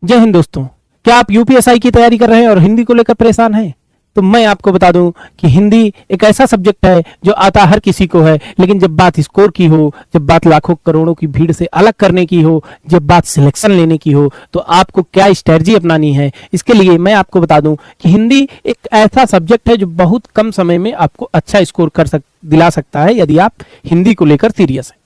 जय हिंद दोस्तों। क्या आप यूपीएसआई की तैयारी कर रहे हैं और हिंदी को लेकर परेशान हैं? तो मैं आपको बता दूं कि हिंदी एक ऐसा सब्जेक्ट है जो आता हर किसी को है, लेकिन जब बात स्कोर की हो, जब बात लाखों करोड़ों की भीड़ से अलग करने की हो, जब बात सिलेक्शन लेने की हो, तो आपको क्या स्ट्रेटजी अपनानी है, इसके लिए मैं आपको बता दूं कि हिंदी एक ऐसा सब्जेक्ट है जो बहुत कम समय में आपको अच्छा स्कोर दिला सकता है यदि आप हिंदी को लेकर सीरियस हैं।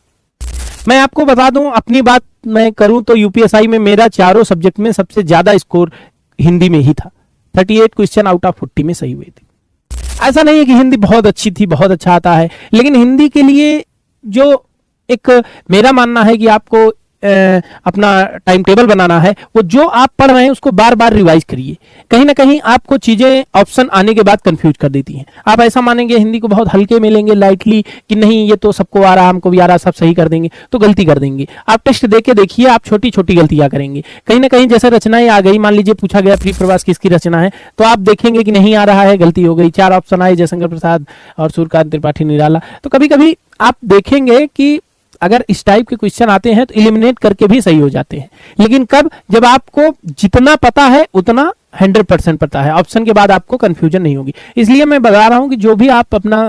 मैं आपको बता दूं, अपनी बात मैं करूं तो यूपीएसआई में मेरा चारों सब्जेक्ट में सबसे ज्यादा स्कोर हिंदी में ही था। 38 क्वेश्चन आउट ऑफ 40 में सही हुए थे। ऐसा नहीं है कि हिंदी बहुत अच्छी थी, बहुत अच्छा आता है, लेकिन हिंदी के लिए जो एक मेरा मानना है कि आपको अपना टाइम टेबल बनाना है, वो जो आप पढ़ रहे हैं उसको बार बार रिवाइज करिए। कहीं ना कहीं आपको चीजें ऑप्शन आने के बाद कंफ्यूज कर देती हैं। आप ऐसा मानेंगे हिंदी को बहुत हल्के में लेंगे, लाइटली, कि नहीं ये तो सबको आ रहा, हमको भी आ रहा, सब सही कर देंगे, तो गलती कर देंगे। आप टेस्ट दे के देखिए, आप छोटी छोटी गलतियां करेंगे। कहीं ना कहीं जैसे रचनाएं आ गई, मान लीजिए पूछा गया प्रिय प्रवास किसकी रचना है, तो आप देखेंगे कि नहीं आ रहा है, गलती हो गई। 4 ऑप्शन आए, जयशंकर प्रसाद और सूर्यकांत त्रिपाठी निराला। तो कभी कभी आप देखेंगे कि अगर इस टाइप के क्वेश्चन आते हैं तो एलिमिनेट करके भी सही हो जाते हैं। लेकिन कब? जब आपको जितना पता है उतना 100% पता है, ऑप्शन के बाद आपको कंफ्यूजन नहीं होगी। इसलिए मैं बता रहा हूं कि जो भी आप अपना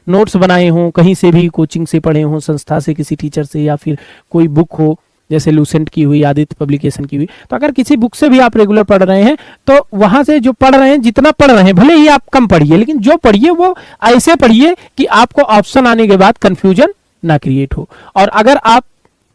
नोट्स बनाए हों, कहीं से भी कोचिंग से पढ़े हों, संस्था से, किसी टीचर से, या फिर कोई बुक हो जैसे लूसेंट की हुई, आदित्य पब्लिकेशन की हुई, तो अगर किसी बुक से भी आप रेगुलर पढ़ रहे हैं तो वहां से जो पढ़ रहे हैं, जितना पढ़ रहे हैं, भले ही आप कम पढ़िए, लेकिन जो पढ़िए वो ऐसे पढ़िए कि आपको ऑप्शन आने के बाद कंफ्यूजन ना क्रिएट हो। और अगर आप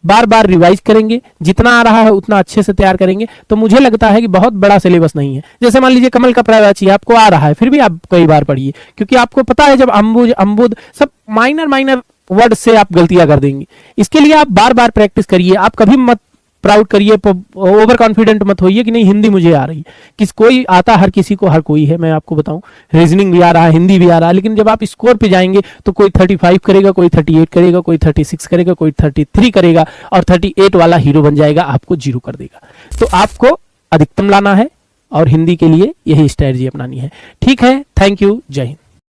बार बार रिवाइज करेंगे, जितना आ रहा है उतना अच्छे से तैयार करेंगे, तो मुझे लगता है कि बहुत बड़ा सिलेबस नहीं है। जैसे मान लीजिए कमल का प्रायवाची आपको आ रहा है, फिर भी आप कई बार पढ़िए, क्योंकि आपको पता है जब अम्बुज, अम्बुद, सब माइनर माइनर वर्ड से आप गलतियां कर देंगे। इसके लिए आप बार बार प्रैक्टिस करिए। आप कभी मत प्राउड करिए, ओवर कॉन्फिडेंट मत होइए कि नहीं हिंदी मुझे आ रही। कोई आता, हर किसी को, हर कोई है। मैं आपको बताऊं, रीजनिंग भी आ रहा है, हिंदी भी आ रहा है, लेकिन जब आप स्कोर पे जाएंगे तो कोई 35 करेगा, कोई 38 करेगा, कोई 36 करेगा, कोई 33 करेगा, और 38 वाला हीरो बन जाएगा, आपको 0 कर देगा। तो आपको अधिकतम लाना है और हिंदी के लिए यही स्ट्रेटजी अपनानी है। ठीक है, थैंक यू, जय हिंद।